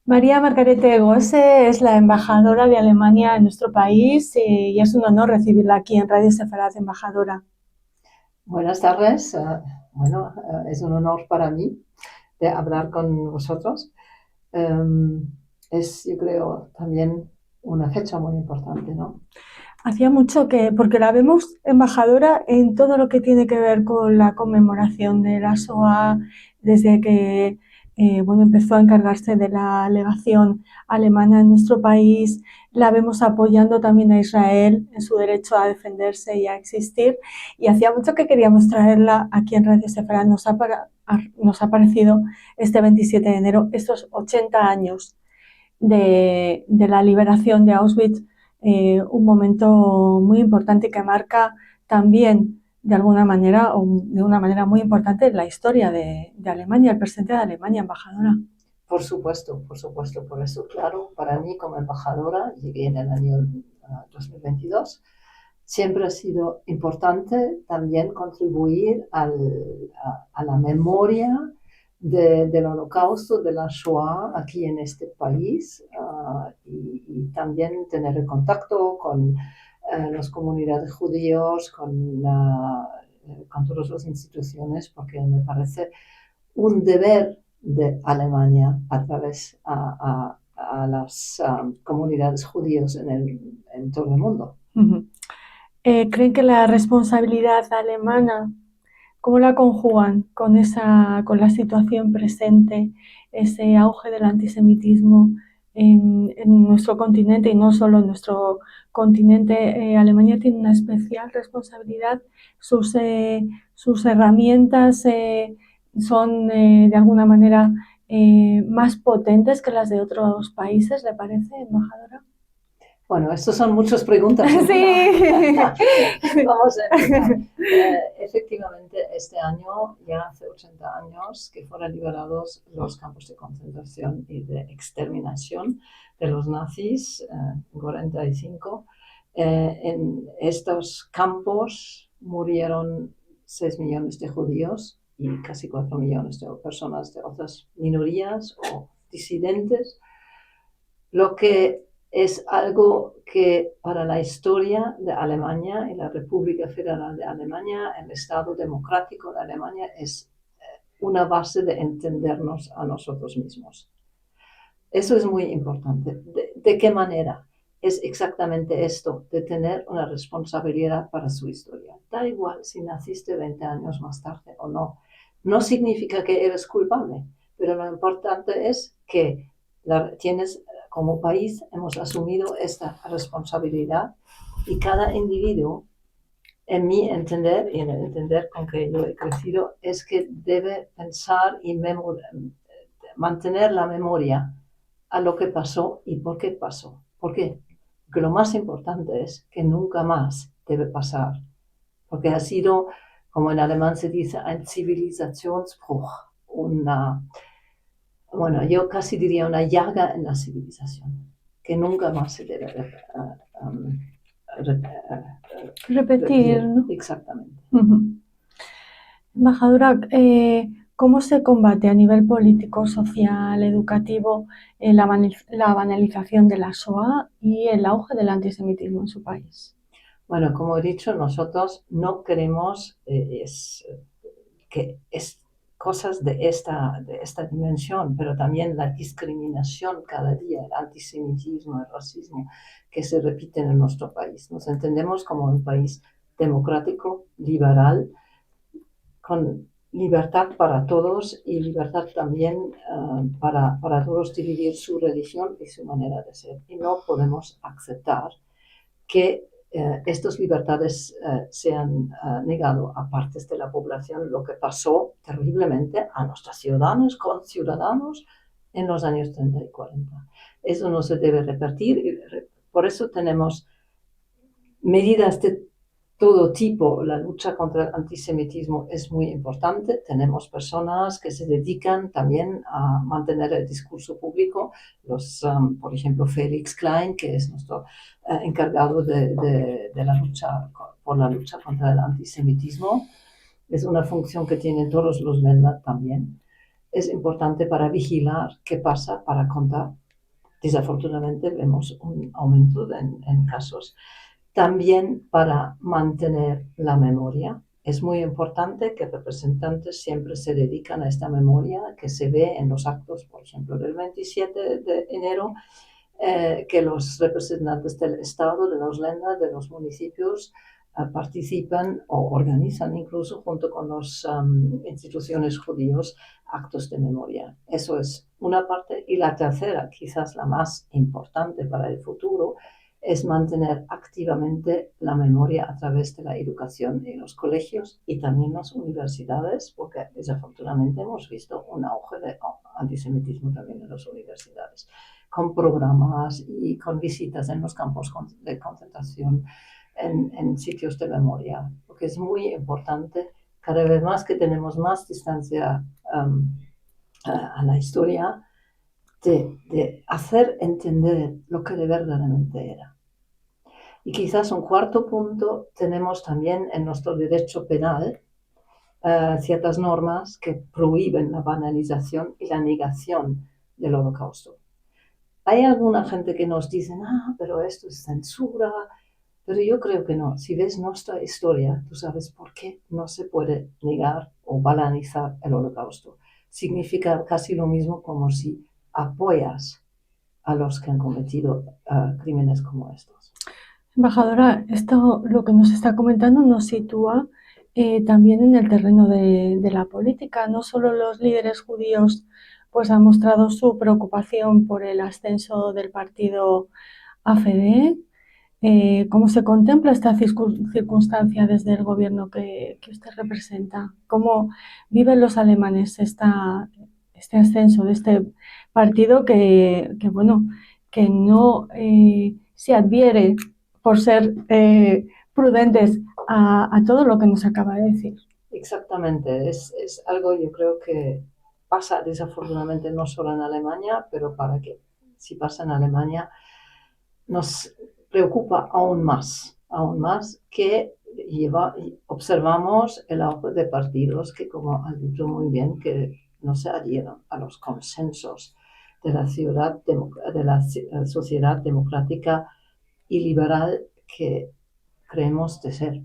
María Margarete Gose es la embajadora de Alemania en nuestro país y es un honor recibirla aquí en Radio Sefarad, embajadora. Buenas tardes. Es un honor para mí de hablar con vosotros. Yo creo, también una fecha muy importante, ¿no? Hacía mucho porque la vemos embajadora en todo lo que tiene que ver con la conmemoración de la SOA, desde que empezó a encargarse de la legación alemana en nuestro país. La vemos apoyando también a Israel en su derecho a defenderse y a existir. Y hacía mucho que queríamos traerla aquí en Radio Sefarad. Nos ha parecido este 27 de enero, estos 80 años de la liberación de Auschwitz, un momento muy importante que marca también de alguna manera o de una manera muy importante la historia de Alemania, el presente de Alemania, embajadora. Por supuesto, por supuesto. Por eso, claro, para mí como embajadora, llegué en el año 2022, siempre ha sido importante también contribuir a la memoria del Holocausto, de la Shoah aquí en este país, y también tener el contacto con las comunidades judíos, con todas las instituciones, porque me parece un deber de Alemania a través a las comunidades judías en todo el mundo. Uh-huh. ¿Creen que la responsabilidad alemana, cómo la conjugan con la situación presente, ese auge del antisemitismo en nuestro continente y no solo en nuestro continente? Alemania tiene una especial responsabilidad. Sus herramientas son de alguna manera más potentes que las de otros países, ¿le parece, embajadora? Bueno, estas son muchas preguntas. Sí. Vamos a empezar. Efectivamente, este año, ya hace 80 años, que fueron liberados los campos de concentración y de exterminación de los nazis, en 45. En estos campos murieron 6 millones de judíos y casi 4 millones de personas de otras minorías o disidentes, lo que es algo que para la historia de Alemania y la República Federal de Alemania, el Estado democrático de Alemania, es una base de entendernos a nosotros mismos. Eso es muy importante. ¿De qué manera? Es exactamente esto, de tener una responsabilidad para su historia. Da igual si naciste 20 años más tarde o no. No significa que eres culpable, pero lo importante es que como país hemos asumido esta responsabilidad y cada individuo, en mi entender y en el entender con que yo he crecido, es que debe pensar y mantener la memoria a lo que pasó y por qué pasó. ¿Por qué? Porque lo más importante es que nunca más debe pasar, porque ha sido, como en alemán se dice, ein Zivilisationsbruch, yo casi diría una llaga en la civilización, que nunca más se debe Repetir, repetir. ¿no? Exactamente. Uh-huh. Embajadora, ¿cómo se combate a nivel político, social, educativo la banalización de la SOA y el auge del antisemitismo en su país? Bueno, como he dicho, nosotros no queremos que cosas de esta dimensión, pero también la discriminación cada día, el antisemitismo, el racismo que se repiten en nuestro país. Nos entendemos como un país democrático, liberal, con libertad para todos y libertad también para todos dividir su religión y su manera de ser. Y no podemos aceptar que estas libertades sean negadas a partes de la población, lo que pasó terriblemente a nuestros conciudadanos en los años 30 y 40. Eso no se debe repetir. Por eso tenemos medidas de todo tipo. La lucha contra el antisemitismo es muy importante. Tenemos personas que se dedican también a mantener el discurso público. Por ejemplo, Felix Klein, que es nuestro encargado de la lucha por la lucha contra el antisemitismo. Es una función que tienen todos los Länder también. es importante para vigilar qué pasa, para contar. Desafortunadamente vemos un aumento en casos. También para mantener la memoria. Es muy importante que representantes siempre se dedican a esta memoria que se ve en los actos, por ejemplo, del 27 de enero, que los representantes del Estado, de los länder's, de los municipios, participan o organizan incluso junto con las instituciones judíos actos de memoria. Eso es una parte. Y la tercera, quizás la más importante para el futuro, es mantener activamente la memoria a través de la educación en los colegios y también las universidades, porque desafortunadamente hemos visto un auge de antisemitismo también en las universidades, con programas y con visitas en los campos de concentración, en sitios de memoria, porque es muy importante, cada vez más que tenemos más distancia a la historia, de hacer entender lo que de verdaderamente era. Y quizás un cuarto punto, tenemos también en nuestro derecho penal ciertas normas que prohíben la banalización y la negación del Holocausto. Hay alguna gente que nos dice, pero esto es censura, pero yo creo que no. Si ves nuestra historia, tú sabes por qué no se puede negar o banalizar el Holocausto. Significa casi lo mismo como si apoyas a los que han cometido crímenes como estos. Embajadora, esto lo que nos está comentando nos sitúa también en el terreno de la política. No solo los líderes judíos pues han mostrado su preocupación por el ascenso del partido AfD. ¿Cómo se contempla esta circunstancia desde el gobierno que usted representa? ¿Cómo viven los alemanes este ascenso de este partido que no se adhiere por ser prudentes a todo lo que nos acaba de decir? Exactamente, es algo, yo creo, que pasa desafortunadamente no solo en Alemania, pero si pasa en Alemania nos preocupa aún más que observamos el auge de partidos que, como has dicho muy bien, que no se adhieren a los consensos de la sociedad democrática y liberal que creemos de ser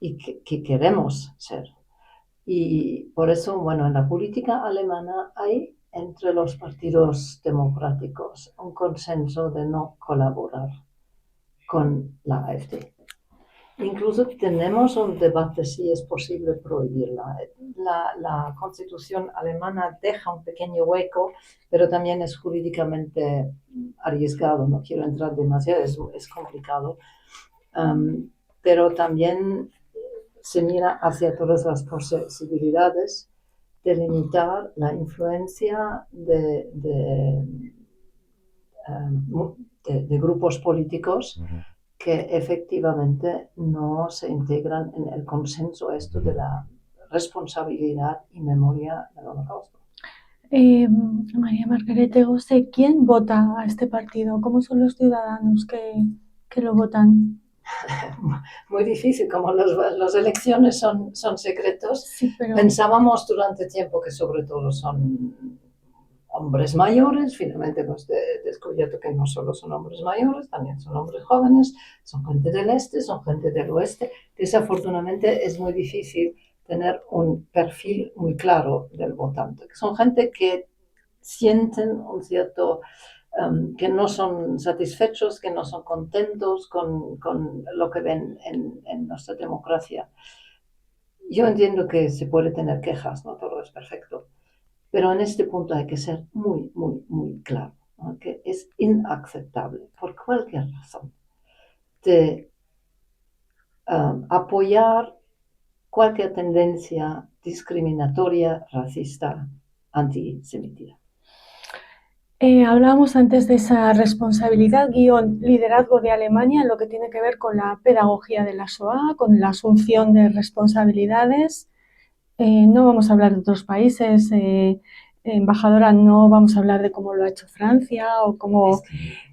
y que queremos ser. Y por eso, en la política alemana hay entre los partidos democráticos un consenso de no colaborar con la AfD. Incluso tenemos un debate si es posible prohibirla. La Constitución alemana deja un pequeño hueco, pero también es jurídicamente arriesgado. No quiero entrar demasiado, es complicado. Pero también se mira hacia todas las posibilidades de limitar la influencia de grupos políticos que efectivamente no se integran en el consenso de la responsabilidad y memoria del Holocausto. María Margarete Gose, ¿quién vota a este partido? ¿Cómo son los ciudadanos que lo votan? Muy difícil, como las elecciones son secretos. Sí, pero... Pensábamos durante tiempo que sobre todo son hombres mayores, finalmente hemos descubierto que no solo son hombres mayores, también son hombres jóvenes, son gente del este, son gente del oeste. Desafortunadamente es muy difícil tener un perfil muy claro del votante. Son gente que sienten un cierto... que no son satisfechos, que no son contentos con lo que ven en nuestra democracia. Yo entiendo que se puede tener quejas, no todo es perfecto, pero en este punto hay que ser muy, muy, muy claro, ¿no? Que es inaceptable, por cualquier razón, de apoyar cualquier tendencia discriminatoria, racista, antisemita. Hablábamos antes de esa responsabilidad liderazgo de Alemania en lo que tiene que ver con la pedagogía de la Shoah, con la asunción de responsabilidades. No vamos a hablar de otros países, embajadora, no vamos a hablar de cómo lo ha hecho Francia o cómo...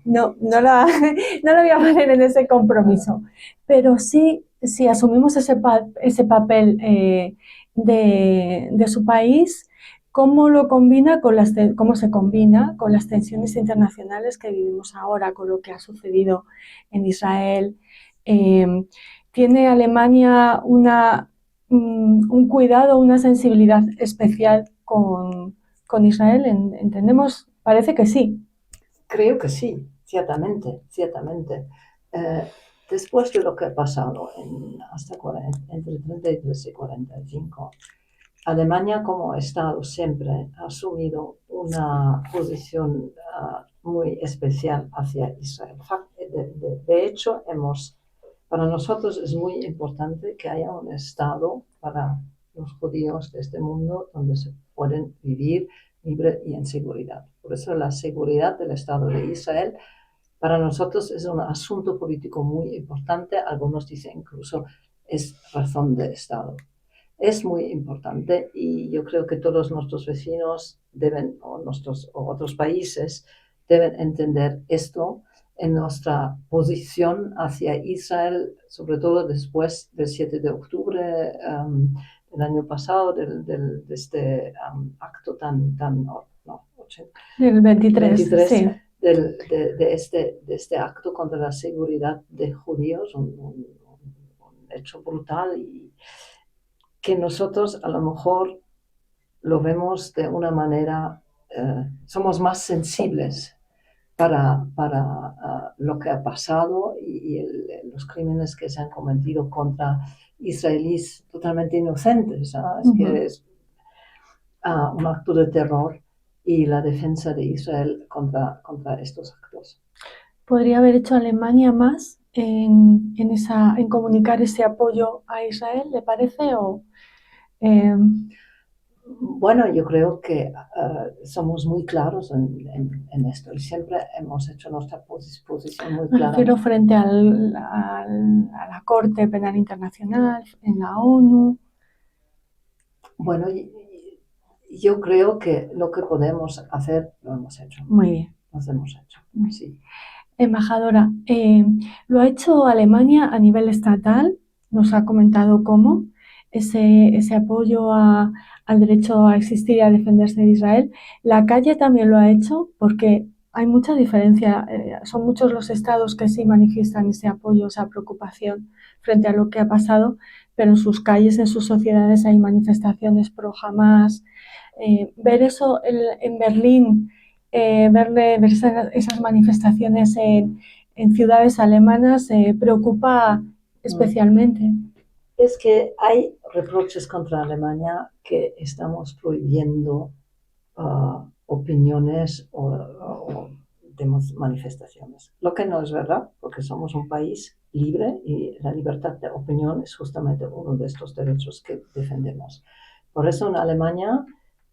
No la voy a poner en ese compromiso, pero sí, si asumimos ese papel de su país, cómo lo combina con cómo se combina con las tensiones internacionales que vivimos ahora, con lo que ha sucedido en Israel. ¿Tiene Alemania un cuidado, una sensibilidad especial con Israel? ¿Entendemos? Parece que sí. Creo que sí, ciertamente, ciertamente. Después de lo que ha pasado entre 33 y 45, Alemania como Estado siempre ha asumido una posición muy especial hacia Israel. De hecho, para nosotros es muy importante que haya un Estado para los judíos de este mundo donde se pueden vivir libre y en seguridad. Por eso la seguridad del Estado de Israel para nosotros es un asunto político muy importante. Algunos dicen incluso es razón de Estado. Es muy importante y yo creo que todos nuestros vecinos deben, o otros países, deben entender esto en nuestra posición hacia Israel, sobre todo después del 7 de octubre del año pasado, de este acto del 23, sí. de este acto contra la seguridad de judíos, un hecho brutal y que nosotros a lo mejor lo vemos de una manera, somos más sensibles para lo que ha pasado y los crímenes que se han cometido contra israelíes totalmente inocentes. Es que es un acto de terror y la defensa de Israel contra estos actos. ¿Podría haber hecho Alemania más en comunicar ese apoyo a Israel, le parece? Bueno, yo creo que somos muy claros en esto y siempre hemos hecho nuestra posición muy clara. Me refiero frente a la Corte Penal Internacional, en la ONU. Bueno, yo creo que lo que podemos hacer lo hemos hecho. Muy bien. Lo hemos hecho, sí. Embajadora, lo ha hecho Alemania a nivel estatal, nos ha comentado cómo, ese apoyo al derecho a existir y a defenderse de Israel. La calle también lo ha hecho porque hay mucha diferencia, son muchos los estados que sí manifiestan ese apoyo, esa preocupación frente a lo que ha pasado, pero en sus calles, en sus sociedades hay manifestaciones pro Hamás. Ver eso en Berlín, ver esas manifestaciones en ciudades alemanas preocupa especialmente. Es que hay reproches contra Alemania que estamos prohibiendo opiniones o manifestaciones. Lo que no es verdad, porque somos un país libre y la libertad de opinión es justamente uno de estos derechos que defendemos. Por eso en Alemania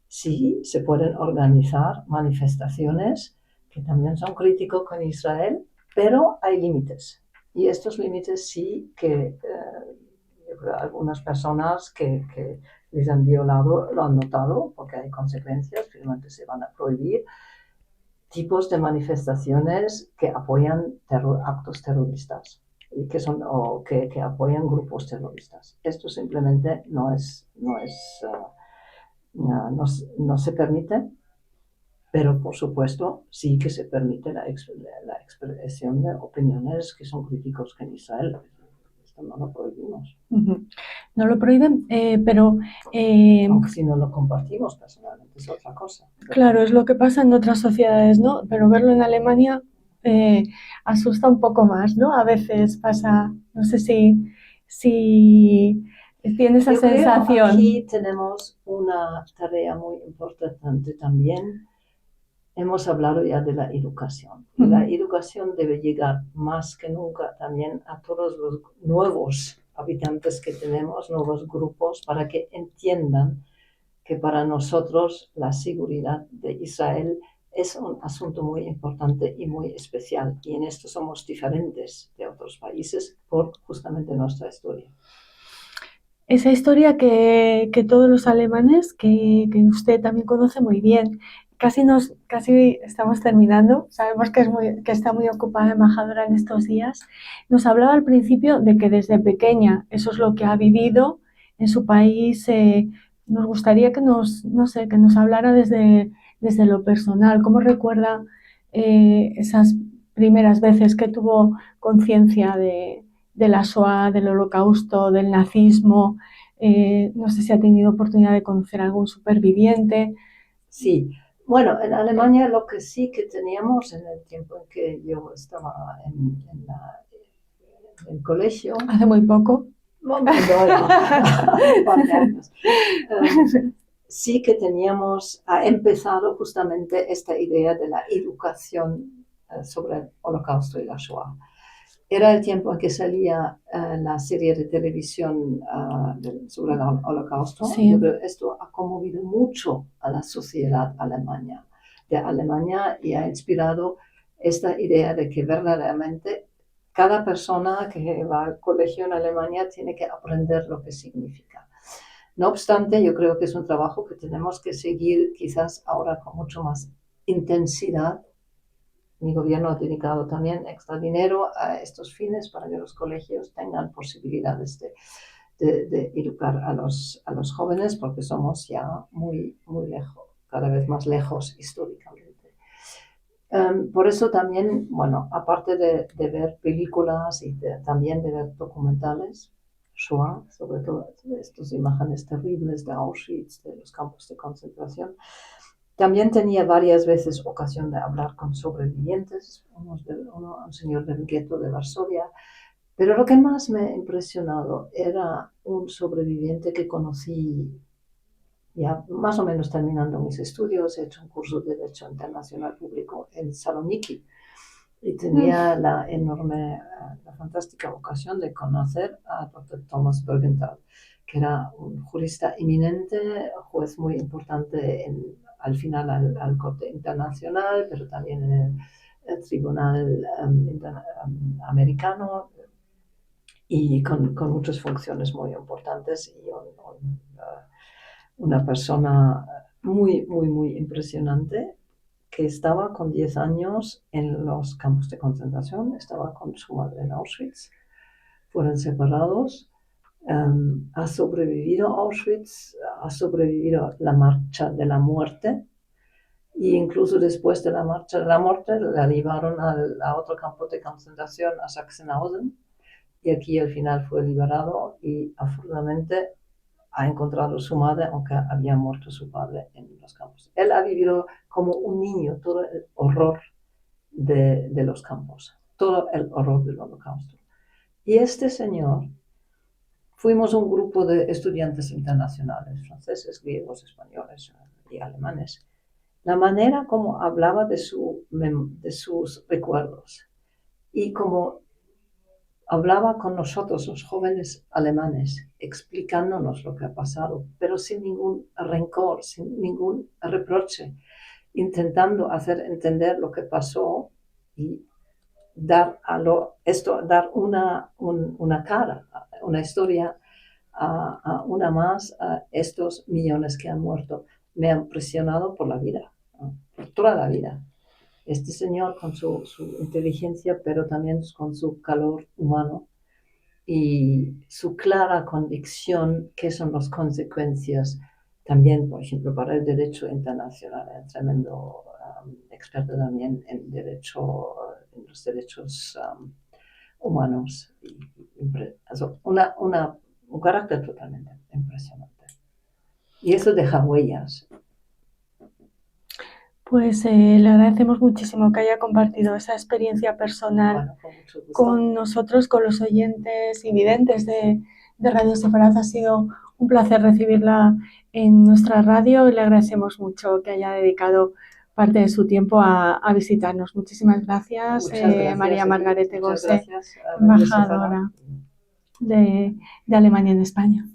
sí se pueden organizar manifestaciones que también son críticos con Israel, pero hay límites. Y estos límites sí que yo creo algunas personas que les han violado lo han notado, porque hay consecuencias, finalmente se van a prohibir tipos de manifestaciones que apoyan actos terroristas y que apoyan grupos terroristas. Esto simplemente no se permite, pero por supuesto sí que se permite la expresión de opiniones que son críticos con Israel. Esto no lo prohibimos. No lo prohíben, pero... aunque si no lo compartimos personalmente es otra cosa. Claro, es lo que pasa en otras sociedades, ¿no? Pero verlo en Alemania asusta un poco más, ¿no? A veces pasa, no sé si tiene esa sensación. Creo aquí tenemos una tarea muy importante también. Hemos hablado ya de la educación. La educación debe llegar más que nunca también a todos los nuevos habitantes que tenemos, nuevos grupos, para que entiendan que para nosotros la seguridad de Israel es un asunto muy importante y muy especial. Y en esto somos diferentes de otros países por justamente nuestra historia. Esa historia que todos los alemanes, que usted también conoce muy bien. Casi estamos terminando, sabemos que está muy ocupada embajadora en estos días. Nos hablaba al principio de que desde pequeña eso es lo que ha vivido en su país, nos gustaría que no sé, que nos hablara desde lo personal, cómo recuerda esas primeras veces que tuvo conciencia de la Shoah, del Holocausto, del nazismo. No sé si ha tenido oportunidad de conocer a algún superviviente. Sí, bueno, en Alemania lo que sí que teníamos en el tiempo en que yo estaba en el colegio, Hace muy poco. un par de años, sí que ha empezado justamente esta idea de la educación sobre el Holocausto y la Shoah. Era el tiempo en que salía la serie de televisión sobre el Holocausto. Sí. Yo creo que esto ha conmovido mucho a la sociedad de Alemania y ha inspirado esta idea de que verdaderamente cada persona que va al colegio en Alemania tiene que aprender lo que significa. No obstante, yo creo que es un trabajo que tenemos que seguir quizás ahora con mucho más intensidad. Mi gobierno ha dedicado también extra dinero a estos fines para que los colegios tengan posibilidades de educar a los jóvenes, porque somos ya muy, muy lejos, cada vez más lejos históricamente. Por eso también, bueno, aparte de ver películas y también de ver documentales, Shoah, sobre todo estas imágenes terribles de Auschwitz, de los campos de concentración, también tenía varias veces ocasión de hablar con sobrevivientes, un señor del gueto de Varsovia, pero lo que más me ha impresionado era un sobreviviente que conocí ya más o menos terminando mis estudios. He hecho un curso de Derecho Internacional Público en Saloniki y tenía la fantástica vocación de conocer a Dr. Thomas Bergenthal, que era un jurista eminente, juez muy importante al final al Corte Internacional, pero también en el Tribunal Americano, y con muchas funciones muy importantes, y una persona muy, muy, muy impresionante, que estaba con 10 años en los campos de concentración, estaba con su madre en Auschwitz, fueron separados. Ha sobrevivido a Auschwitz, ha sobrevivido la marcha de la muerte, e incluso después de la marcha de la muerte la llevaron a otro campo de concentración, a Sachsenhausen, y aquí al final fue liberado y afortunadamente ha encontrado a su madre, aunque había muerto su padre en los campos. Él ha vivido como un niño todo el horror de los campos, todo el horror del Holocausto. Y este señor, fuimos un grupo de estudiantes internacionales, franceses, griegos, españoles y alemanes. La manera como hablaba de sus recuerdos y como hablaba con nosotros, los jóvenes alemanes, explicándonos lo que ha pasado, pero sin ningún rencor, sin ningún reproche, intentando hacer entender lo que pasó y dar una cara, una historia a una más a estos millones que han muerto. Me ha impresionado por la vida, por toda la vida. Este señor con su inteligencia, pero también con su calor humano y su clara convicción que son las consecuencias también, por ejemplo, para el derecho internacional. Es tremendo experto también en los derechos humanos. Un carácter totalmente impresionante. Y eso deja huellas. Pues le agradecemos muchísimo que haya compartido esa experiencia personal con nosotros, con los oyentes y videntes de Radio Separat. Ha sido un placer recibirla en nuestra radio y le agradecemos mucho que haya dedicado parte de su tiempo a visitarnos. Muchísimas gracias, María Margarete Gosse, embajadora de Alemania en España.